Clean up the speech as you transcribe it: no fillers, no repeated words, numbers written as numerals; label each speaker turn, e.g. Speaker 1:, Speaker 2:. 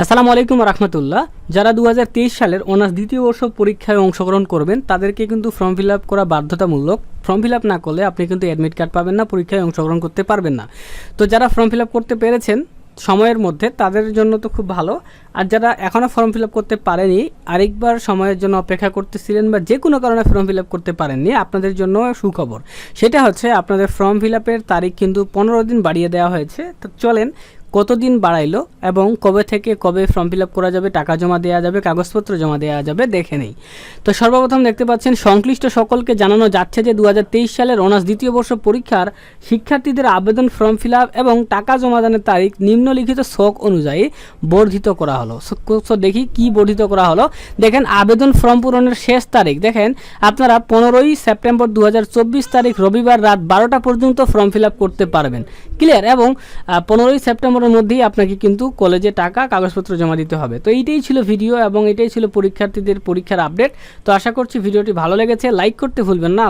Speaker 1: আসসালামু আলাইকুম রহমতুল্লাহ। যারা 2023 সালের অনার্স দ্বিতীয় বর্ষ পরীক্ষায় অংশগ্রহণ করবেন তাদেরকে কিন্তু ফর্ম ফিল আপ করা বাধ্যতামূলক। ফর্ম ফিল আপ না করলে আপনি কিন্তু অ্যাডমিট কার্ড পাবেন না, পরীক্ষায় অংশগ্রহণ করতে পারবেন না। তো যারা ফর্ম ফিল আপ করতে পেরেছেন সময়ের মধ্যে তাদের জন্য তো খুব ভালো, আর যারা এখনও ফর্ম ফিল আপ করতে পারেনি, আরেকবার সময়ের জন্য অপেক্ষা করতেছিলেন বা যে কোনো কারণে ফর্ম ফিল আপ করতে পারেননি, আপনাদের জন্য সুখবর। সেটা হচ্ছে আপনাদের ফর্ম ফিল আপের তারিখ কিন্তু 15 দিন বাড়িয়ে দেওয়া হয়েছে। তো চলেন কতদিন বাড়াইলো এবং কবে থেকে কবে ফর্ম ফিল আপ করা যাবে, টাকা জমা দেওয়া যাবে, কাগজপত্র জমা দেওয়া যাবে দেখে নেই। তো সর্বপ্রথম দেখতে পাচ্ছেন সংশ্লিষ্ট সকলকে জানানো যাচ্ছে যে 2023 সালের অনার্স দ্বিতীয় বর্ষ পরীক্ষার শিক্ষার্থীদের আবেদন ফর্ম ফিল আপ এবং টাকা জমাদানের তারিখ নিম্নলিখিত ছক অনুযায়ী বর্ধিত করা হলো। সো দেখি কি বর্ধিত করা হলো। দেখেন আবেদন ফর্ম পূরণের শেষ তারিখ দেখেন আপনারা 15ই সেপ্টেম্বর 2024 তারিখ রবিবার রাত 12টা পর্যন্ত ফর্ম ফিল আপ করতে পারবেন। ক্লিয়ার? এবং 15ই সেপ্টেম্বরের মধ্যেই আপনাকে কিন্তু কলেজে টাকা কাগজপত্র জমা দিতে হবে। তো এইটাই ছিল ভিডিও এবং এটাই ছিল পরীক্ষার্থীদের পরীক্ষার আপডেট। তো আশা করছি ভিডিওটি ভালো লেগেছে, লাইক করতে ভুলবেন না।